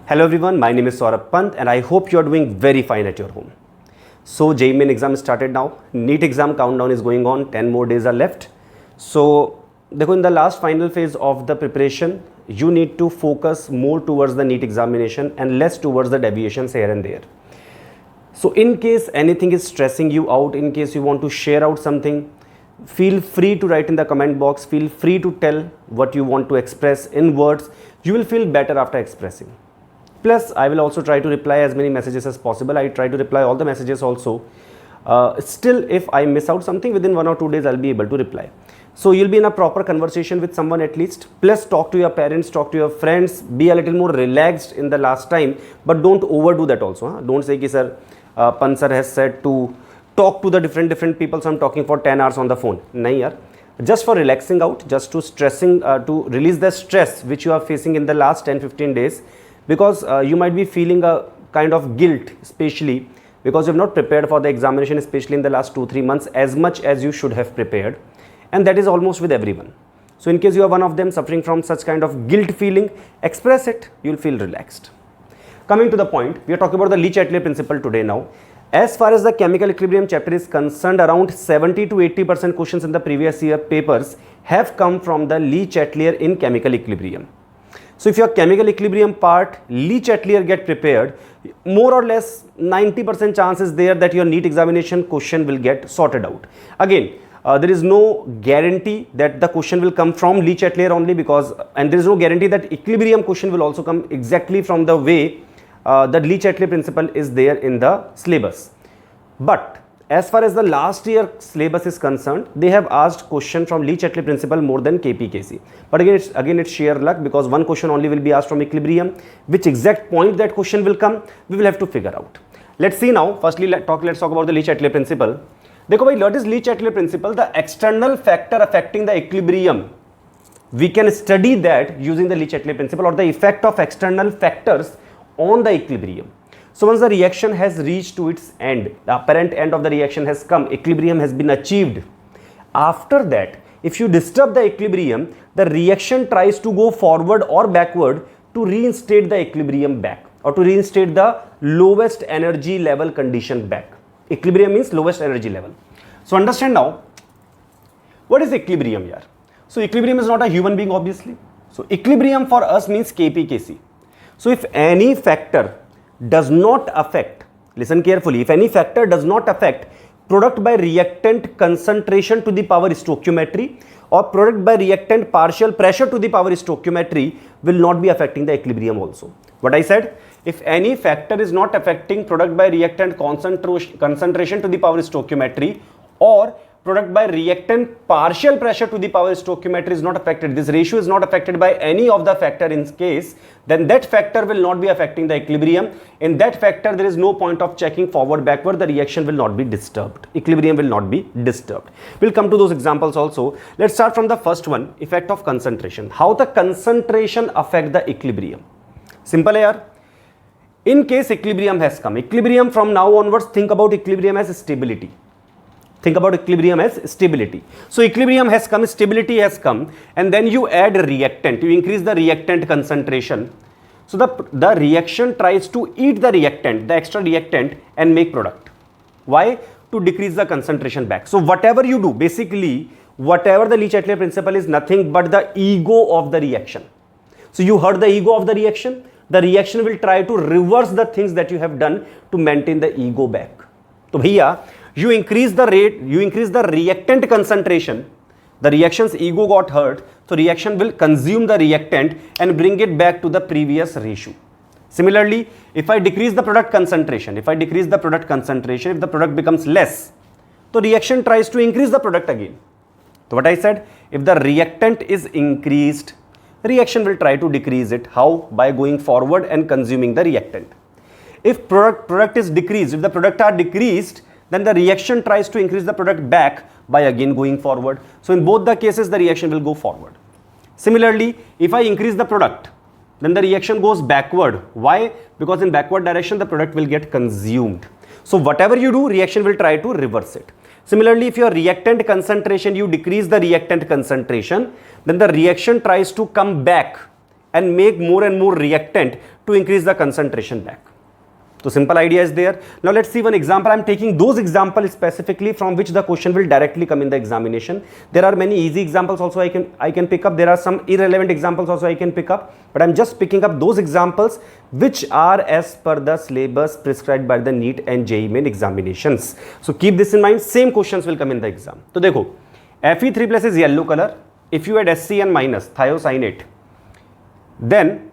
Hello everyone, my name is Saurabh Pant and I hope you are doing very fine at your home. So JEE Main exam started now. NEET exam countdown is going on. 10 more days are left. So in the last final phase of the preparation, you need to focus more towards the NEET examination and less towards the deviations here and there. So in case anything is stressing you out, in case you want to share out something, feel free to write in the comment box. Feel free to tell what you want to express in words. You will feel better after expressing. Plus, I will also try to reply as many messages as possible. I try to reply all the messages also. Still, if I miss out something, within 1 or 2 days, I'll be able to reply. So you'll be in a proper conversation with someone at least. Plus, talk to your parents, talk to your friends. Be a little more relaxed in the last time, but don't overdo that also. Huh? Don't say ki sir, Pant sir has said to talk to the different people. So I'm talking for 10 hours on the phone. Nahi yaar. Just for relaxing out, just to to release the stress which you are facing in the last 10-15 days. Because you might be feeling a kind of guilt, especially because you have not prepared for the examination, especially in the last 2-3 months, as much as you should have prepared. And that is almost with everyone. So in case you are one of them suffering from such kind of guilt feeling, express it, you'll feel relaxed. Coming to the point, we are talking about the Le-Chatelier principle today now. As far as the chemical equilibrium chapter is concerned, around 70 to 80% questions in the previous year papers have come from the Le-Chatelier in chemical equilibrium. So if your chemical equilibrium part, Le-Chatelier get prepared, more or less 90% chance is there that your NEET examination question will get sorted out. Again, there is no guarantee that the question will come from Le-Chatelier only and there is no guarantee that equilibrium question will also come exactly from the way that Le-Chatelier principle is there in the syllabus. But as far as the last year syllabus is concerned, they have asked question from Le-Chatelier principle more than KPKC. But again it's sheer luck, because one question only will be asked from equilibrium. Which exact point that question will come, we will have to figure out. Let's see now. Firstly, let's talk about the Le-Chatelier principle. Dekho bhai, what is Le-Chatelier principle? The external factor affecting the equilibrium. We can study that using the Le-Chatelier principle, or the effect of external factors on the equilibrium. So once the reaction has reached to its end, the apparent end of the reaction has come, equilibrium has been achieved. After that, if you disturb the equilibrium, the reaction tries to go forward or backward to reinstate the equilibrium back, or to reinstate the lowest energy level condition back. Equilibrium means lowest energy level. So understand now, what is equilibrium here? So equilibrium is not a human being, obviously. So equilibrium for us means KPKC. So if any factor does not affect, listen carefully, if any factor does not affect product by reactant concentration to the power stoichiometry, or product by reactant partial pressure to the power stoichiometry, will not be affecting the equilibrium also. What I said, if any factor is not affecting product by reactant concentration to the power stoichiometry, or product by reactant partial pressure to the power stoichiometry is not affected, this ratio is not affected by any of the factor in case, then that factor will not be affecting the equilibrium. In that factor, there is no point of checking forward, backward, the reaction will not be disturbed. Equilibrium will not be disturbed. We'll come to those examples also. Let's start from the first one, effect of concentration. How the concentration affect the equilibrium? Simple here. In case equilibrium has come, equilibrium from now onwards, think about equilibrium as stability. Think about equilibrium as stability. So equilibrium has come, stability has come, and then you add a reactant, you increase the reactant concentration. So the reaction tries to eat the reactant, the extra reactant, and make product. Why? To decrease the concentration back. So whatever you do, basically, whatever the Le-Chatelier principle is nothing but the ego of the reaction. So you heard the ego of the reaction will try to reverse the things that you have done to maintain the ego back. So bhaiya, you increase the rate, you increase the reactant concentration, the reaction's ego got hurt, so reaction will consume the reactant and bring it back to the previous ratio. Similarly, if I decrease the product concentration, if the product becomes less, so reaction tries to increase the product again. So what I said, if the reactant is increased, reaction will try to decrease it. How? By going forward and consuming the reactant. If product is decreased, if the product are decreased, then the reaction tries to increase the product back by again going forward. So in both the cases, the reaction will go forward. Similarly, if I increase the product, then the reaction goes backward. Why? Because in backward direction, the product will get consumed. So whatever you do, reaction will try to reverse it. Similarly, if your reactant concentration, you decrease the reactant concentration, then the reaction tries to come back and make more and more reactant to increase the concentration back. So simple idea is there. Now let's see one example. I'm taking those examples specifically from which the question will directly come in the examination. There are many easy examples also I can pick up. There are some irrelevant examples also I can pick up. But I'm just picking up those examples which are as per the syllabus prescribed by the NEET and JEE main examinations. So keep this in mind. Same questions will come in the exam. So देखो, Fe3 plus is yellow color. If you add SCN minus thiocyanate, then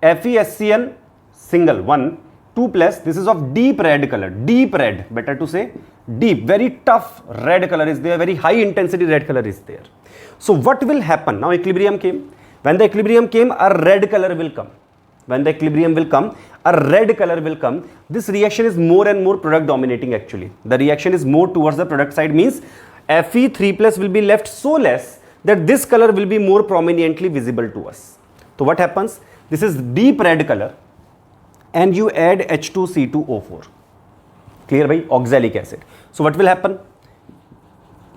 FeSCN single 1 2 plus, this is of deep red color, deep red, better to say deep, very tough red color is there, very high intensity red color is there. So what will happen? Now equilibrium came. When the equilibrium came, a red color will come. When the equilibrium will come, a red color will come. This reaction is more and more product dominating actually. The reaction is more towards the product side, means Fe3 plus will be left so less that this color will be more prominently visible to us. So what happens? This is deep red color, and you add H2C2O4. Clear bhai? Oxalic acid. So what will happen?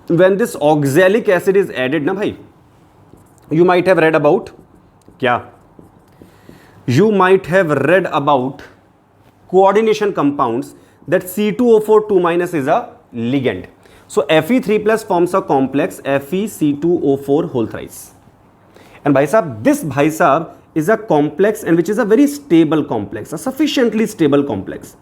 When this oxalic acid is added na bhai, you might have read about kya? You might have read about coordination compounds that C2O4 2- is a ligand. So Fe3 plus forms a complex FeC2O4 whole thrice. And bhai sahab, this bhai sahab is a complex and which is a very stable complex, a sufficiently stable complex.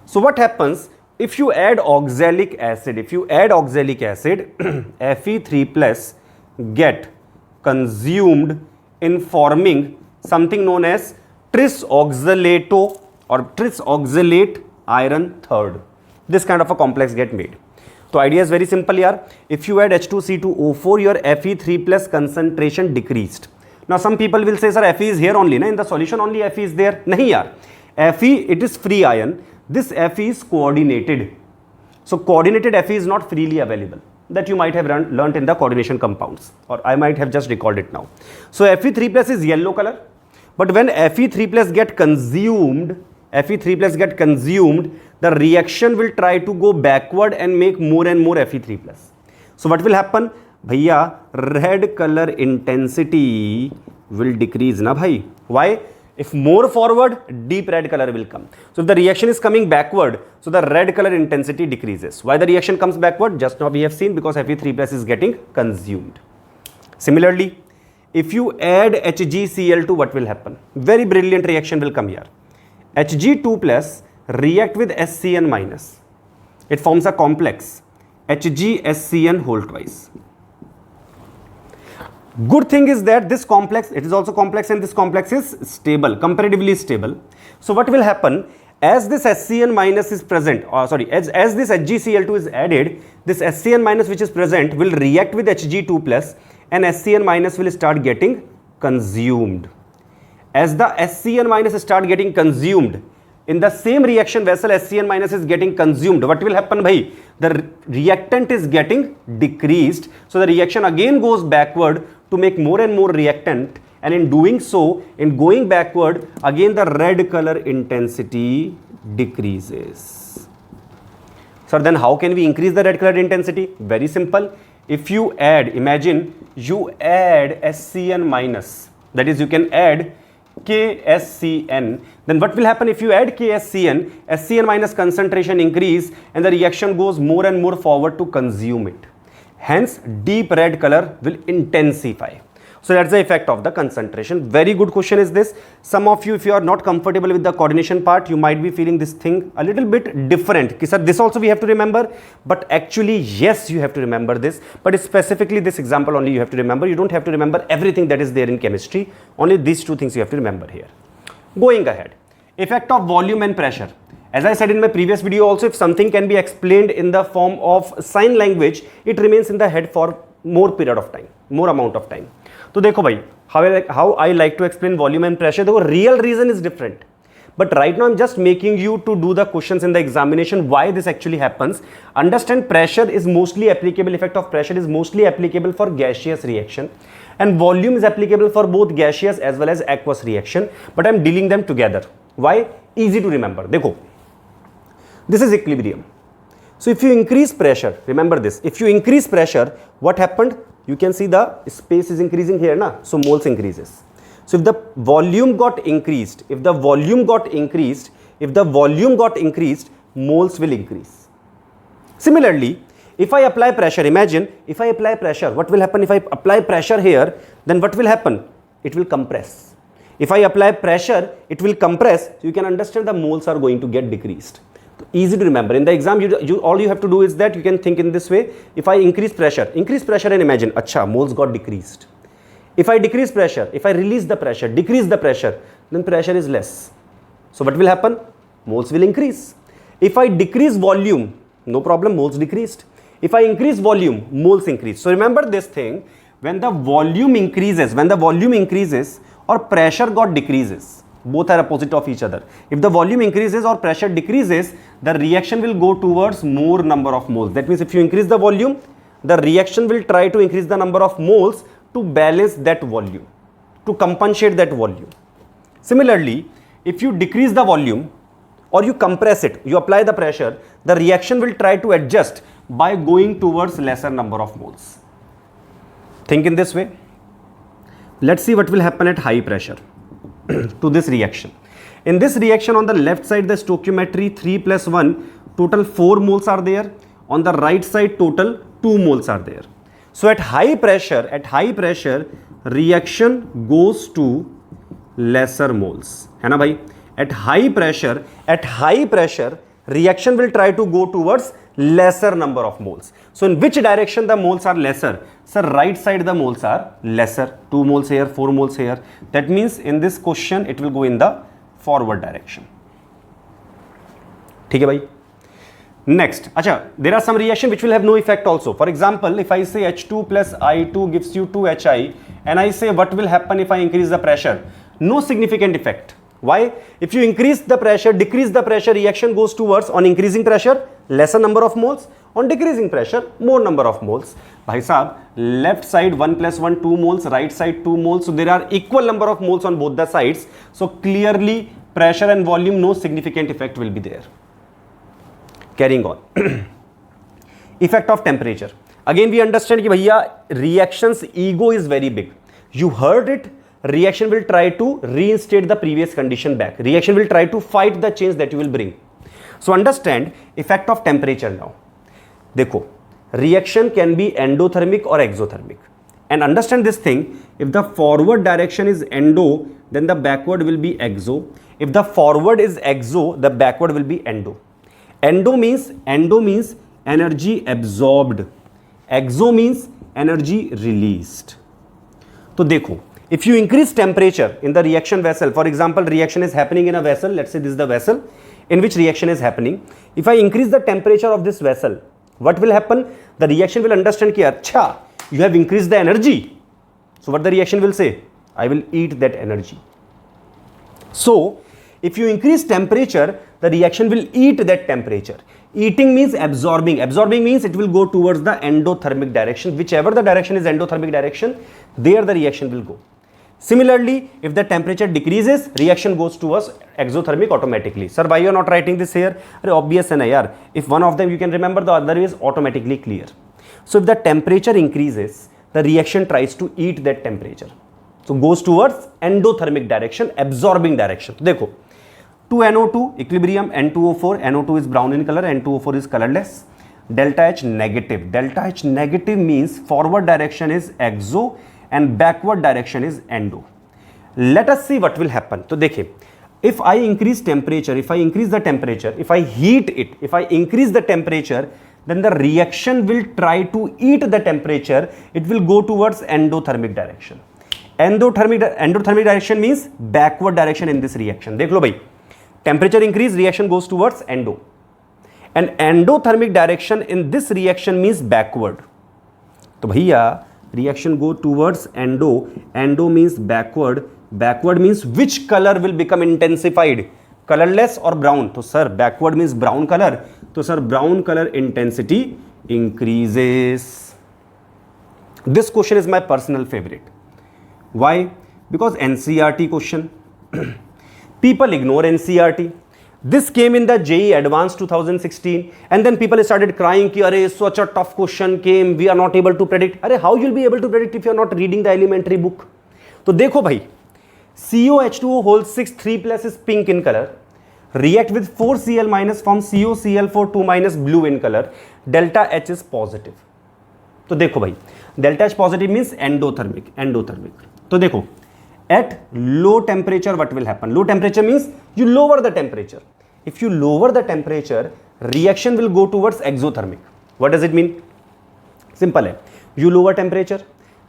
So what happens if you add oxalic acid? If you add oxalic acid, Fe3 plus get consumed in forming something known as trisoxalato or trisoxalate iron third. This kind of a complex get made. So idea is very simple here. If you add H2C2O4, your Fe3 plus concentration decreased. Now some people will say, sir, Fe is here only, na? In the solution only Fe is there. Nahi yaar. Fe, it is free ion. This Fe is coordinated. So coordinated Fe is not freely available. That you might have learnt in the coordination compounds, or I might have just recalled it now. So Fe3 plus is yellow color. But when Fe3 plus get consumed, the reaction will try to go backward and make more and more Fe3 plus. So what will happen? Bhaiya, red color intensity will decrease na bhai. Why? If more forward, deep red color will come. So if the reaction is coming backward, so the red color intensity decreases. Why the reaction comes backward? Just now we have seen, because Fe3 plus is getting consumed. Similarly, if you add HgCl2, what will happen? Very brilliant reaction will come here. Hg2 plus react with SCN minus. It forms a complex HgSCN whole twice. Good thing is that this complex, it is also complex, and this complex is stable, comparatively stable. So what will happen? As this SCN minus is present, as this HgCl2 is added, this SCN minus which is present will react with Hg2 plus, and SCN minus will start getting consumed. As the SCN minus start getting consumed, in the same reaction vessel SCN minus is getting consumed, what will happen bhai? The reactant is getting decreased, so the reaction again goes backward to make more and more reactant, and in doing so, in going backward, again the red color intensity decreases. So then how can we increase the red color intensity? Very simple. If you add, imagine you add SCN minus, that is you can add KSCN, then what will happen if you add KSCN? SCN minus concentration increase and the reaction goes more and more forward to consume it. Hence, deep red color will intensify. So that's the effect of the concentration. Very good question is this. Some of you, if you are not comfortable with the coordination part, you might be feeling this thing a little bit different. Sir, this also we have to remember, but actually, yes, you have to remember this, but specifically this example only you have to remember. You don't have to remember everything that is there in chemistry. Only these two things you have to remember here. Going ahead, effect of volume and pressure. As I said in my previous video also, if something can be explained in the form of sign language, it remains in the head for more period of time, more amount of time. So देखो भाई, how I like to explain volume and pressure, the real reason is different. But right now I'm just making you to do the questions in the examination, why this actually happens. Understand, pressure is mostly applicable, effect of pressure is mostly applicable for gaseous reaction, and volume is applicable for both gaseous as well as aqueous reaction, but I'm dealing them together. Why? Easy to remember. देखो, this is equilibrium. So if you increase pressure, remember this, if you increase pressure, what happened? You can see the space is increasing here, na? So moles increases. So if the volume got increased, moles will increase. Similarly, if I apply pressure, imagine if I apply pressure, what will happen? If I apply pressure here, then what will happen? It will compress. If I apply pressure, it will compress. So you can understand the moles are going to get decreased. Easy to remember. In the exam, all you have to do is that you can think in this way. If I increase pressure and imagine, acha, moles got decreased. If I decrease pressure, if I release the pressure, decrease the pressure, then pressure is less. So what will happen? Moles will increase. If I decrease volume, no problem, moles decreased. If I increase volume, moles increase. So remember this thing, when the volume increases or pressure got decreases, both are opposite of each other. If the volume increases or pressure decreases, the reaction will go towards more number of moles. That means if you increase the volume, the reaction will try to increase the number of moles to balance that volume, to compensate that volume. Similarly, if you decrease the volume or you compress it, you apply the pressure, the reaction will try to adjust by going towards lesser number of moles. Think in this way. Let's see what will happen at high pressure to this reaction. In this reaction, on the left side, the stoichiometry 3 plus 1, total 4 moles are there. On the right side, total 2 moles are there. So at high pressure, reaction goes to lesser moles. है ना भाई? At high pressure, reaction will try to go towards lesser number of moles. So in which direction the moles are lesser? Sir, right side the moles are lesser. 2 moles here, 4 moles here. That means in this question it will go in the forward direction. ठीक है भाई? Next, acha, there are some reaction which will have no effect also. For example, if I say H2 plus I2 gives you 2HI, and I say what will happen if I increase the pressure? No significant effect. Why? If you increase the pressure, decrease the pressure, reaction goes towards, on increasing pressure, lesser number of moles, on decreasing pressure, more number of moles. Bhai sahab, left side 1 plus 1, 2 moles, right side 2 moles. So there are equal number of moles on both the sides. So clearly pressure and volume, no significant effect will be there. Carrying on. Effect of temperature. Again we understand ki bhaiya, reaction's ego is very big. You heard it. Reaction will try to reinstate the previous condition back. Reaction will try to fight the change that you will bring. So understand effect of temperature now. Dekho, reaction can be endothermic or exothermic. And understand this thing, if the forward direction is endo, then the backward will be exo. If the forward is exo, the backward will be endo. Endo means energy absorbed. Exo means energy released. So dekho, if you increase temperature in the reaction vessel, for example, reaction is happening in a vessel, let's say this is the vessel in which reaction is happening. If I increase the temperature of this vessel, what will happen? The reaction will understand ki, acha, you have increased the energy. So what the reaction will say? I will eat that energy. So if you increase temperature, the reaction will eat that temperature. Eating means absorbing. Absorbing means it will go towards the endothermic direction. Whichever the direction is endothermic direction, there the reaction will go. Similarly, if the temperature decreases, reaction goes towards exothermic automatically. Sir, why you are not writing this here? Obvious hai na yaar. If one of them you can remember, the other is automatically clear. So if the temperature increases, the reaction tries to eat that temperature. So goes towards endothermic direction, absorbing direction. Dekho, 2NO2 equilibrium, N2O4, NO2 is brown in color, N2O4 is colorless. Delta H negative. Delta H negative means forward direction is exo and backward direction is endo. Let us see what will happen. So dekhe, if I increase temperature, if I increase the temperature, if I heat it, if I increase the temperature, then the reaction will try to eat the temperature. It will go towards endothermic direction. Endothermic direction means backward direction in this reaction. Dekh lo bhai, temperature increase, reaction goes towards endo. And endothermic direction in this reaction means backward. So bhaiya, reaction go towards endo. Endo means backward. Backward means which color will become intensified? Colorless or brown? So sir, backward means brown color. So sir, brown color intensity increases. This question is my personal favorite. Why? Because NCERT question. People ignore NCERT. This came in the JEE Advanced 2016, and then people started crying ki arey such a tough question came, we are not able to predict. Arey how you'll be able to predict if you are not reading the elementary book? So dekho bhai, COH2O whole 6 3 plus is pink in color, react with 4Cl minus form COCl4 2 minus blue in color, delta H is positive. तो देखो भाई, delta H positive means endothermic. तो देखो, at low temperature what will happen? Low temperature means you lower the temperature. If you lower the temperature, reaction will go towards exothermic. What does it mean? Simple है, you lower temperature,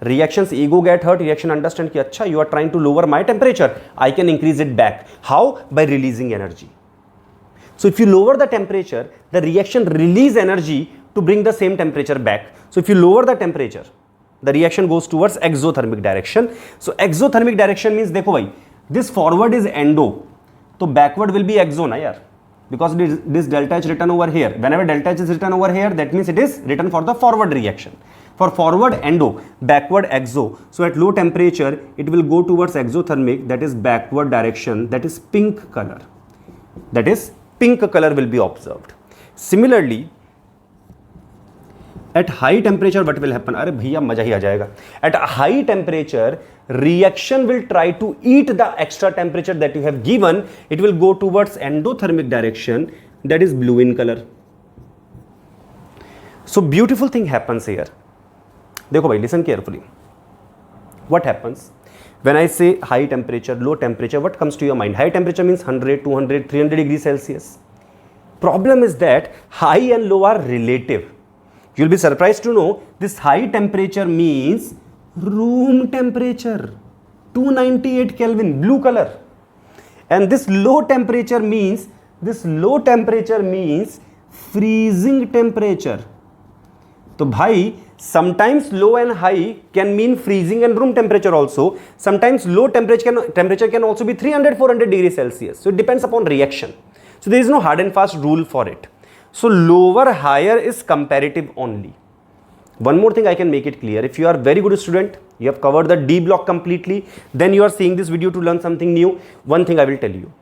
reactions ego get hurt, reaction understand कि अच्छा you are trying to lower my temperature, I can increase it back. How? By releasing energy. So if you lower the temperature, the reaction release energy to bring the same temperature back. So if you lower the temperature, the reaction goes towards exothermic direction. So exothermic direction means देखो भाई, this forward is endo, तो backward will be exo ना यार, because this delta H written over here. Whenever delta H is written over here, that means it is written for the forward reaction. For forward endo, backward exo. So at low temperature, it will go towards exothermic, that is backward direction, that is pink color. That is pink color will be observed. Similarly, at high temperature what will happen? अरे भैया मजा ही आ जाएगा. At a high temperature, reaction will try to eat the extra temperature that you have given. It will go towards endothermic direction, that is blue in color. So beautiful thing happens here. देखो भाई, listen carefully. What happens when I say high temperature, low temperature? What comes to your mind? High temperature means 100, 200, 300 degrees Celsius. Problem is that high and low are relative. You'll be surprised to know this high temperature means room temperature, 298 Kelvin, blue color. And this low temperature means freezing temperature. तो भाई, sometimes low and high can mean freezing and room temperature also. Sometimes low temperature can also be 300, 400 degrees Celsius. So it depends upon reaction. So there is no hard and fast rule for it. So lower, higher is comparative only. One more thing I can make it clear. If you are a very good student, you have covered the D block completely, then you are seeing this video to learn something new. One thing I will tell you.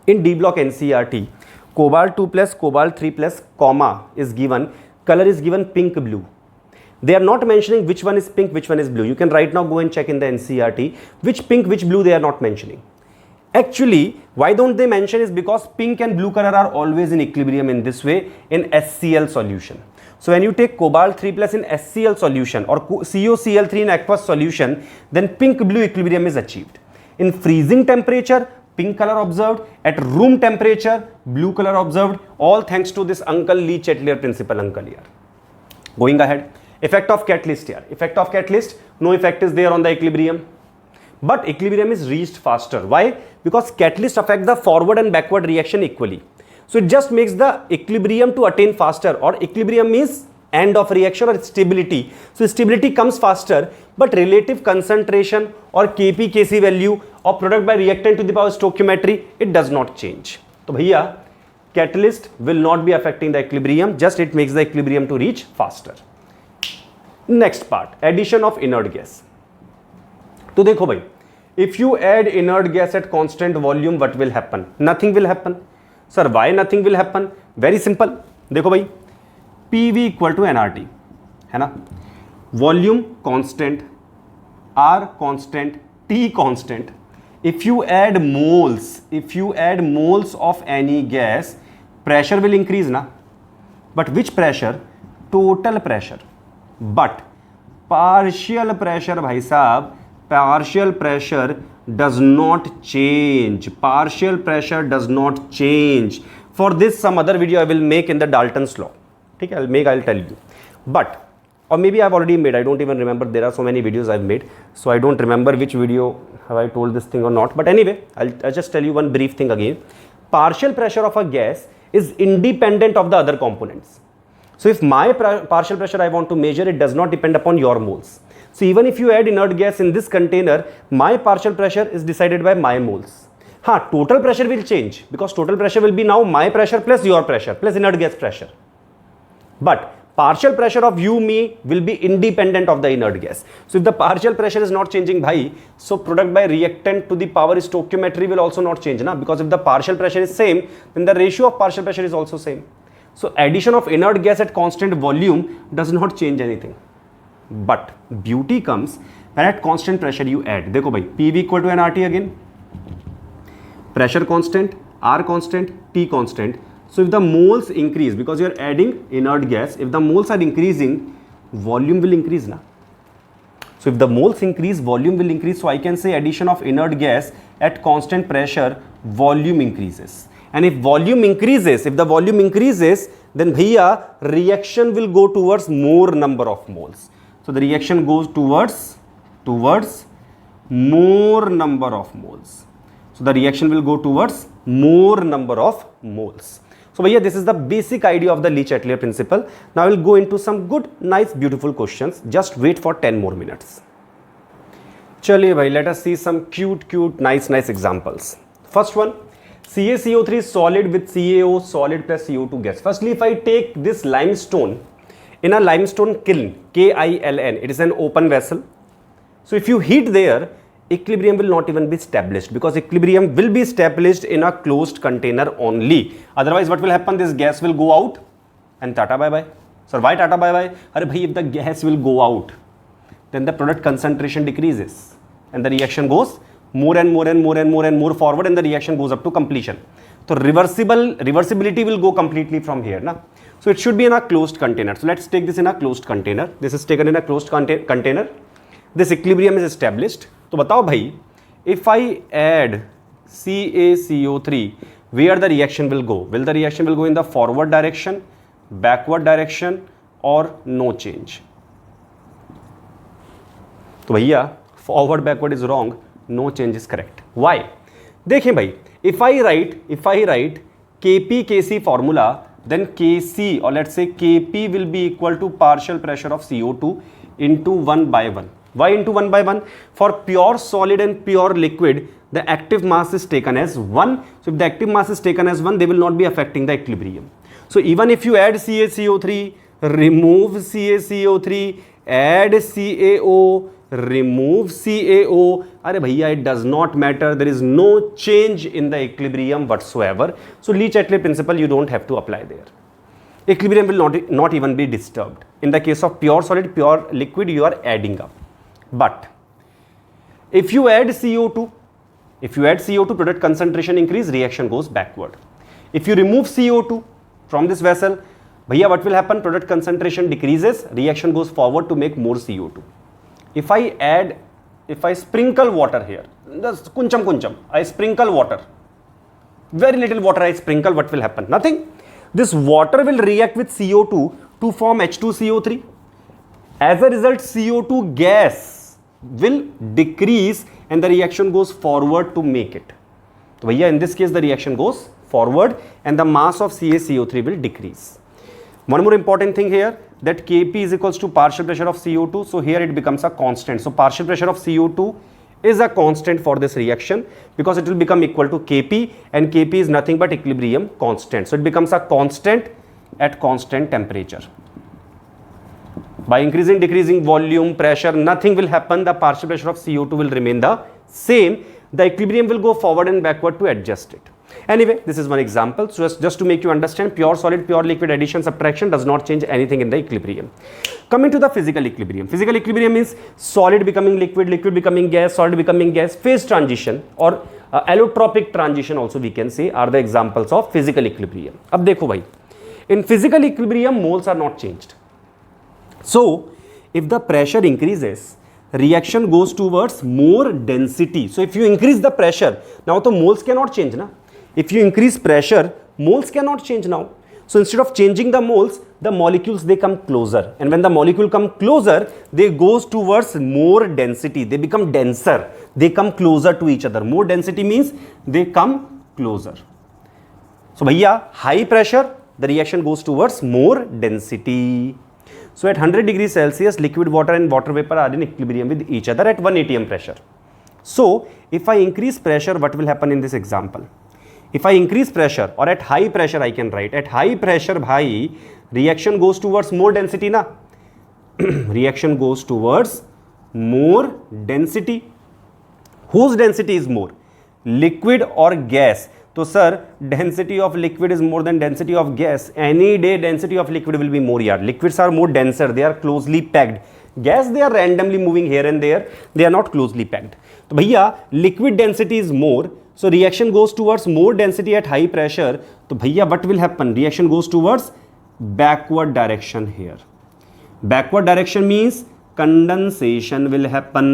In D block NCERT, cobalt 2 plus, cobalt 3 plus, comma is given, color is given pink blue. They are not mentioning which one is pink, which one is blue. You can right now go and check in the NCERT which pink, which blue they are not mentioning. Actually, why don't they mention is because pink and blue color are always in equilibrium in this way in HCl solution. So when you take cobalt 3 plus in HCl solution or COCl3 in aqueous solution, then pink blue equilibrium is achieved. In freezing temperature, pink color observed. At room temperature, blue color observed. All thanks to this Uncle Lee Chatelier principle uncle here. Going ahead, effect of catalyst here. Effect of catalyst, no effect is there on the equilibrium. But equilibrium is reached faster. Why? Because catalyst affect the forward and backward reaction equally. So it just makes the equilibrium to attain faster, or equilibrium means end of reaction or stability. So stability comes faster, but relative concentration or Kp Kc value of product by reactant to the power stoichiometry, it does not change. So bhaiya, catalyst will not be affecting the equilibrium, just it makes the equilibrium to reach faster. Next part, addition of inert gas. तो देखो भाई, if you add inert gas at constant volume, what will happen? Nothing will happen. Sir, why nothing will happen? Very simple. देखो भाई, PV equal to nRT है ना, volume constant, R constant, T constant. If you add moles of any gas, pressure will increase ना. But which pressure? Total pressure. But partial pressure भाई साहब, partial pressure does not change. Partial pressure does not change. For this, some other video I will make in the Dalton's law. Okay, I'll tell you. But, or maybe I've already made, I don't even remember. There are so many videos I've made, so I don't remember which video have I told this thing or not. But anyway, I'll just tell you one brief thing again. Partial pressure of a gas is independent of the other components. So if my partial pressure I want to measure, it does not depend upon your moles. So even if you add inert gas in this container, my partial pressure is decided by my moles. Total pressure will change, because total pressure will be now my pressure plus your pressure plus inert gas pressure. But partial pressure of you, me will be independent of the inert gas. So if the partial pressure is not changing, bhai, so product by reactant to the power stoichiometry will also not change, na? Because if the partial pressure is same, then the ratio of partial pressure is also same. So addition of inert gas at constant volume does not change anything. But beauty comes and at constant pressure you add. देखो भाई PV equal to nRT again, pressure constant, R constant, T constant. So if the moles increase, because you are adding inert gas, if the moles are increasing, volume will increase na. So if the moles increase, volume will increase. So I can say addition of inert gas at constant pressure, volume increases. And if volume increases, if the volume increases, then bhaiya reaction will go towards more number of moles. So the reaction goes towards more number of moles. So the reaction will go towards more number of moles. So bhaiya, this is the basic idea of the Le-Chatelier principle. Now I will go into some good, nice, beautiful questions. Just wait for 10 more minutes. Chaliye bhai, let us see some cute, nice examples. First one, CaCO3 solid with CaO solid plus CO2 gas. Firstly, if I take this limestone in a limestone kiln, KILN, it is an open vessel. So if you heat there, equilibrium will not even be established, because equilibrium will be established in a closed container only. Otherwise, what will happen? This gas will go out and tata bye bye. So why tata bye bye? Arey bhai, if the gas will go out, then the product concentration decreases and the reaction goes more and more forward, and the reaction goes up to completion. So reversibility will go completely from here na. So it should be in a closed container. So let's take this in a closed container. This is taken in a closed container. This equilibrium is established. तो बताओ भाई, if I add CaCO3, where the reaction will go? Will the reaction will go in the forward direction, backward direction, or no change? तो भैया forward backward is wrong, no change is correct. Why? देखिए भाई, if I write Kp Kc formula, then Kc, or let's say Kp will be equal to partial pressure of CO2 into 1 by 1. Why into 1 by 1? For pure solid and pure liquid, the active mass is taken as 1. So if the active mass is taken as 1, they will not be affecting the equilibrium. So even if you add CaCO3, remove CaCO3, add CaO, remove CaO, अरे भैया, it does not matter. There is no change in the equilibrium whatsoever. So Le-Chatelier principle you don't have to apply there. Equilibrium will not even be disturbed. In the case of pure solid, pure liquid, you are adding up. But if you add CO2, product concentration increase, reaction goes backward. If you remove CO2 from this vessel, bhaiya, what will happen? Product concentration decreases, reaction goes forward to make more CO2. If I sprinkle water here, just kuncham, I sprinkle water, very little water I sprinkle, what will happen? Nothing. This water will react with CO2 to form H2CO3. As a result, CO2 gas will decrease and the reaction goes forward to make it. So in this case, the reaction goes forward and the mass of CaCO3 will decrease. One more important thing here, that Kp is equals to partial pressure of CO2. So here it becomes a constant. So partial pressure of CO2 is a constant for this reaction, because it will become equal to Kp, and Kp is nothing but equilibrium constant. So it becomes a constant at constant temperature. By increasing, decreasing volume, pressure, nothing will happen. The partial pressure of CO2 will remain the same. The equilibrium will go forward and backward to adjust it. Anyway, this is one example. So just to make you understand, pure solid, pure liquid addition, subtraction does not change anything in the equilibrium. Coming to the physical equilibrium. Physical equilibrium means solid becoming liquid, liquid becoming gas, solid becoming gas, phase transition or allotropic transition also we can say are the examples of physical equilibrium. अब देखो भाई, in physical equilibrium moles are not changed. So if the pressure increases, reaction goes towards more density. So if you increase the pressure, now the moles cannot change na. If you increase pressure, moles cannot change now. So instead of changing the moles, the molecules, they come closer, and when the molecule come closer, they goes towards more density. They become denser. They come closer to each other. More density means they come closer. So bhaiya, high pressure, the reaction goes towards more density. So at 100 degrees Celsius, liquid water and water vapor are in equilibrium with each other at 1 atm pressure. So if I increase pressure, what will happen in this example? If I increase pressure, or at high pressure I can write, at high pressure bhai, reaction goes towards more density na. Reaction goes towards more density. Whose density is more? Liquid or gas? So sir, density of liquid is more than density of gas. Any day density of liquid will be more here. Liquids are more denser, they are closely packed. Gas they are randomly moving here and there, they are not closely packed. तो भैया liquid density is more, so reaction goes towards more density at high pressure. तो भैया what will happen? Reaction goes towards backward direction here. Backward direction means condensation will happen.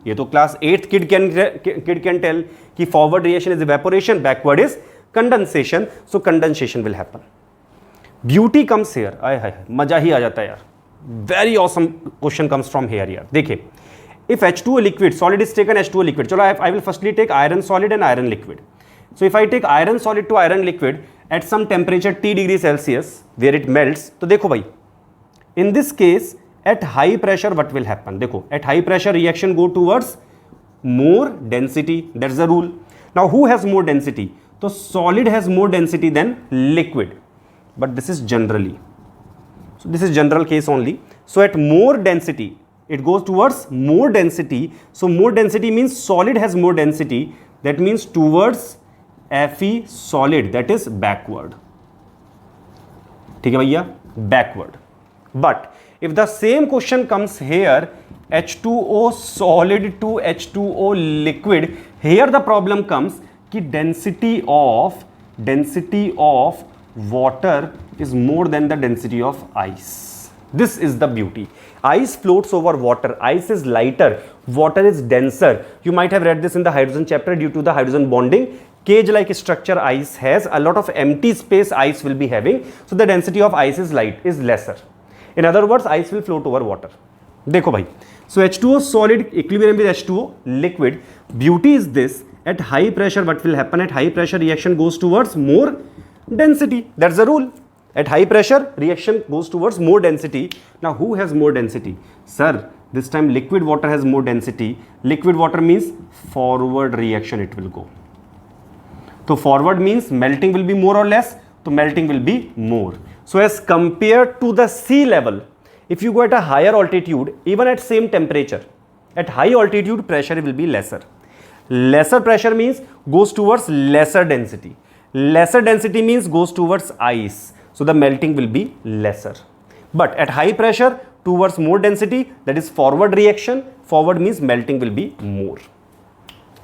ये तो class 8th kid can tell कि forward reaction is evaporation, backward is condensation. So condensation will happen. Beauty comes here. आय हाय मजा ही आ जाता है यार. Very awesome question comes from here यार. देखिए, if H2O liquid, solid is taken H2O liquid. Chalo, I will firstly take iron solid and iron liquid. So if I take iron solid to iron liquid at some temperature T degree Celsius where it melts, तो देखो भाई, in this case at high pressure what will happen? देखो, at high pressure reaction go towards more density. That's the rule. Now who has more density? तो solid has more density than liquid. But this is generally. So this is general case only. So at more density, it goes towards more density. So more density means solid has more density. That means towards Fe solid, that is backward. ठीक है भैया, backward. But if the same question comes here, H2O solid to H2O liquid, here the problem comes कि density of water is more than the density of ice. This is the beauty. Ice floats over water. Ice is lighter. Water is denser. You might have read this in the hydrogen chapter. Due to the hydrogen bonding, cage-like structure ice has, a lot of empty space ice will be having. So the density of ice is lesser. In other words, ice will float over water. देखो भाई. So H2O solid equilibrium with H2O liquid. Beauty is this. At high pressure, what will happen? At high pressure, reaction goes towards more density. That's the rule. At high pressure, reaction goes towards more density. Now, who has more density? Sir, this time liquid water has more density. Liquid water means forward reaction it will go. So, forward means melting will be more or less. So, melting will be more. So, as compared to the sea level, if you go at a higher altitude, even at same temperature, at high altitude, pressure will be lesser. Lesser pressure means goes towards lesser density. Lesser density means goes towards ice. So the melting will be lesser. But at high pressure towards more density, that is forward reaction. Forward means melting will be more.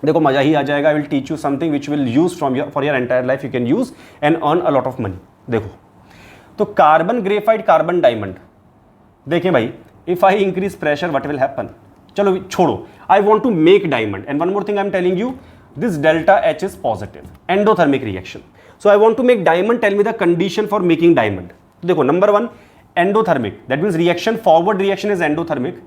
देखो मजा ही आ जाएगा. I will teach you something which will use for your entire life. You can use and earn a lot of money. देखो, तो carbon graphite, carbon diamond. देखें भाई, if I increase pressure, what will happen? चलो छोड़ो. I want to make diamond. And one more thing I am telling you, this delta H is positive. Endothermic reaction. So I want to make diamond. Tell me the condition for making diamond. देखो, number one, endothermic. That means reaction, forward reaction is endothermic.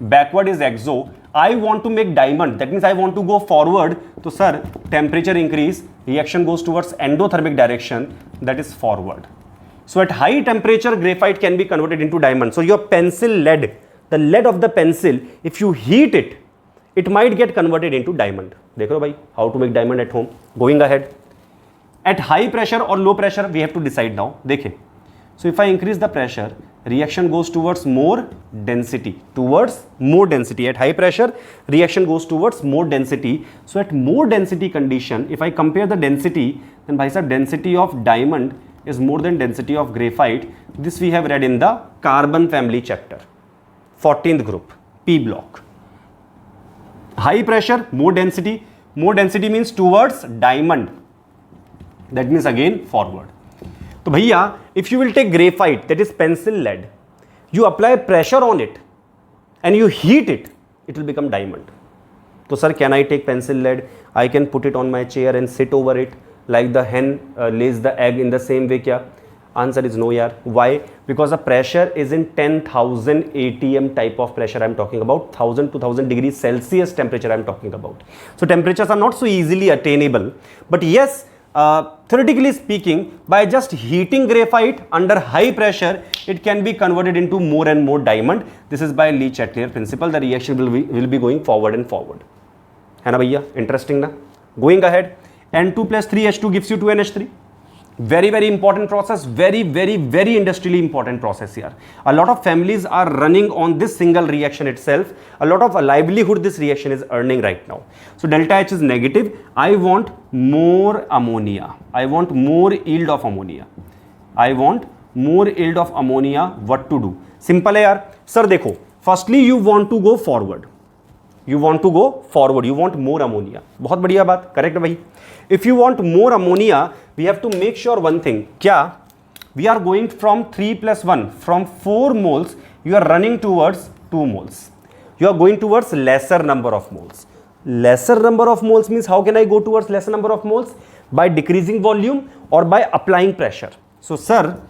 Backward is exo. I want to make diamond. That means I want to go forward. So sir, temperature increase. Reaction goes towards endothermic direction. That is forward. So at high temperature, graphite can be converted into diamond. So your pencil lead, the lead of the pencil, if you heat it, it might get converted into diamond. देख लो भाई, how to make diamond at home. Going ahead. At high pressure or low pressure, we have to decide now. देखिए, so if I increase the pressure, reaction goes towards more density. Towards more density. At high pressure, reaction goes towards more density. So at more density condition, if I compare the density, then by sir, density of diamond is more than density of graphite. This we have read in the carbon family chapter. 14th group, P block. High pressure, more density. More density means towards diamond. That means again forward. तो भैया, if you will take graphite, that is pencil lead, you apply pressure on it and you heat it, it will become diamond. So sir, can I take pencil lead? I can put it on my chair and sit over it like the hen lays the egg in the same way. क्या? Answer is no yaar. Why? Because the pressure is in 10,000 atm type of pressure I am talking about. 1000 to 1000 degrees Celsius temperature I am talking about. So temperatures are not so easily attainable. But yes, theoretically speaking, by just heating graphite under high pressure, it can be converted into more and more diamond. This is by Le Chatelier principle. The reaction will be going forward and forward. है ना भैया? Interesting ना? Going ahead, N2 plus 3H2 gives you 2NH3. Very, very important process. Very, very, very industrially important process here. A lot of families are running on this single reaction itself. A lot of livelihood this reaction is earning right now. So delta H is negative. I want more ammonia. I want more yield of ammonia. I want more yield of ammonia. What to do? Simple है यार. Sir देखो, firstly you want to go forward, you want to go forward, you want more ammonia. बहुत बढ़िया बात, correct भाई. If you want more ammonia we have to make sure one thing. क्या? We are going from 3+1, from 4 moles you are running towards 2 moles. You are going towards lesser number of moles. Lesser number of moles means how can I go towards lesser number of moles? By decreasing volume or by applying pressure. So sir,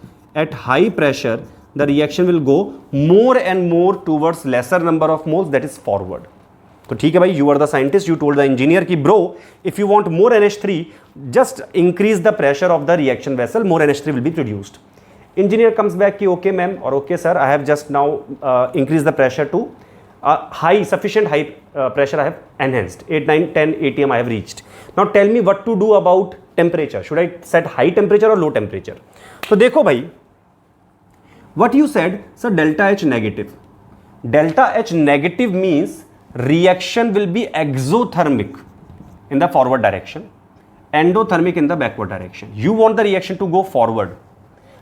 at high pressure the reaction will go more and more towards lesser number of moles, that is forward. तो ठीक है भाई, you are the scientist, you told the engineer कि bro if you want more NH3 just increase the pressure of the reaction vessel, more NH3 will be produced. Engineer comes back कि okay ma'am or okay sir, I have just now increased the pressure to high, sufficient high pressure I have enhanced, 8, 9, 10 atm I have reached. Now tell me what to do about temperature. Should I set high temperature or low temperature? तो देखो भाई, what you said sir, delta H negative. Delta H negative means reaction will be exothermic in the forward direction, endothermic in the backward direction. You want the reaction to go forward.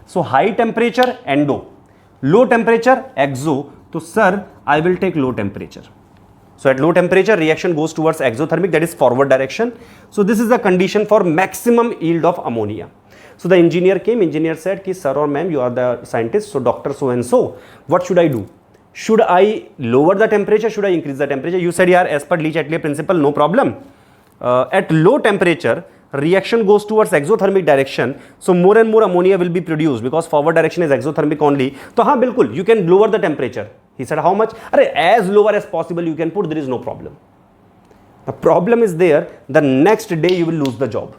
So high temperature endo, low temperature exo. So sir, I will take low temperature. So at low temperature reaction goes towards exothermic, that is forward direction. So this is the condition for maximum yield of ammonia. So the engineer came, engineer said ki sir or ma'am, you are the scientist, so doctor so and so, what should I do? Should I lower the temperature? Should I increase the temperature? You said yeah, as per Lee-Chatelier principle, no problem. At low temperature reaction goes towards exothermic direction, so more and more ammonia will be produced because forward direction is exothermic only. So हाँ बिल्कुल, you can lower the temperature. He said how much? अरे as lower as possible you can put, there is no problem. The problem is there, the next day you will lose the job.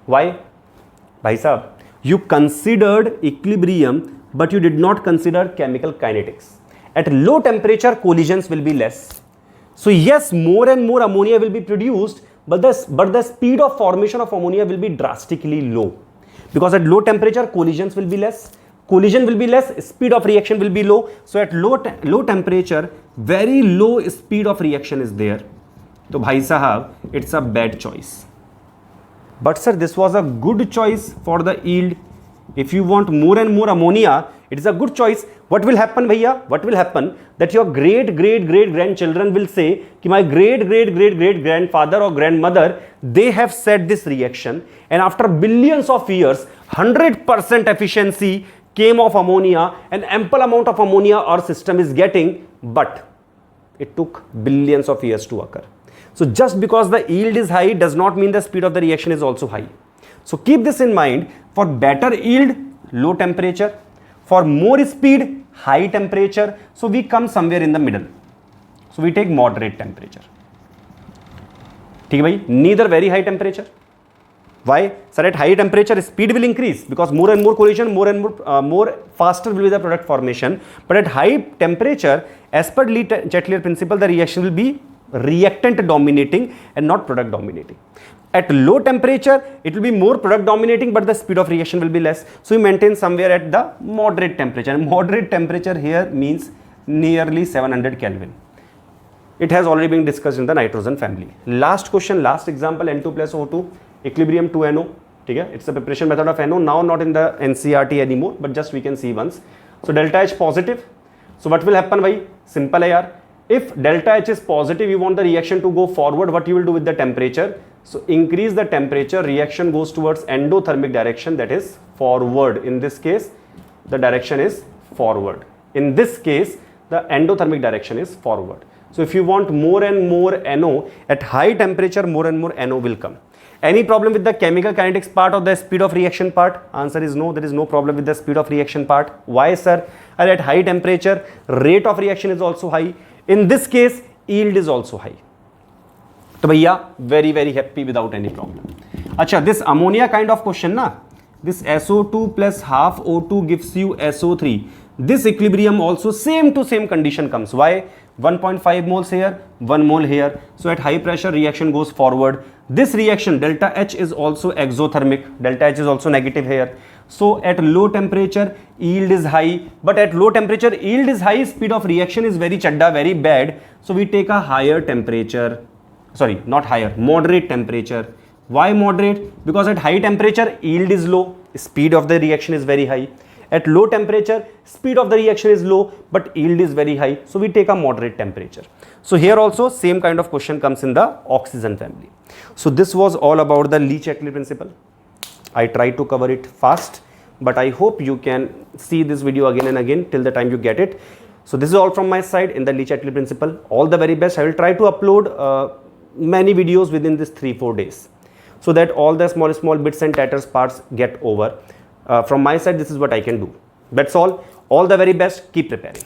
Why? भाई साहब, you considered equilibrium but you did not consider chemical kinetics. At low temperature collisions will be less. So yes, more and more ammonia will be produced, but the speed of formation of ammonia will be drastically low, because at low temperature collisions will be less, speed of reaction will be low. So at low temperature very low speed of reaction is there. So bhai sahab, it's a bad choice. But sir, this was a good choice for the yield. If you want more and more ammonia, it is a good choice. What will happen bhaiya? What will happen that your great grandchildren will say कि my great grandfather or grandmother, they have said this reaction, and after billions of years 100% efficiency came of ammonia, and ample amount of ammonia our system is getting, but it took billions of years to occur. So just because the yield is high does not mean the speed of the reaction is also high. So keep this in mind. For better yield, low temperature. For more speed, high temperature. So we come somewhere in the middle. So we take moderate temperature. ठीक है भाई, neither very high temperature. Why? Sir, at high temperature speed will increase because more and more collision, more faster will be the product formation. But at high temperature, as per Lee-Chatelier principle, the reaction will be reactant dominating and not product dominating. At low temperature, it will be more product dominating, but the speed of reaction will be less. So we maintain somewhere at the moderate temperature. And moderate temperature here means nearly 700 Kelvin. It has already been discussed in the nitrogen family. Last question, last example, N2 plus O2, equilibrium 2NO. It's the preparation method of NO, now not in the NCRT anymore, but just we can see once. So delta H positive. So what will happen bhai? Simple hai yaar. If delta H is positive, you want the reaction to go forward, what you will do with the temperature? So increase the temperature, reaction goes towards endothermic direction, that is forward. In this case, the direction is forward. In this case, the endothermic direction is forward. So if you want more and more NO, at high temperature, more and more NO will come. Any problem with the chemical kinetics part or the speed of reaction part? Answer is no, there is no problem with the speed of reaction part. Why sir? At high temperature, rate of reaction is also high. In this case, yield is also high. So bhaiya, very happy without any problem. Acha, this ammonia kind of question na, this SO2 plus half O2 gives you SO3. This equilibrium also same to same condition comes. Why? 1.5 moles here, 1 mole here. So at high pressure reaction goes forward. This reaction delta H is also exothermic. Delta H is also negative here. So at low temperature yield is high, but at low temperature yield is high, speed of reaction is very chadda, very bad. So we take a higher temperature, sorry, not higher, moderate temperature. Why moderate? Because at high temperature yield is low, speed of the reaction is very high. At low temperature, speed of the reaction is low, but yield is very high. So we take a moderate temperature. So here also same kind of question comes in the oxygen family. So this was all about the Lee-Chatelet principle. I tried to cover it fast, but I hope you can see this video again and again till the time you get it. So this is all from my side in the Lee-Chatelet principle. All the very best. I will try to upload many videos within this 3-4 days, so that all the small bits and tatters parts get over. From my side, this is what I can do. That's all. All the very best. Keep preparing.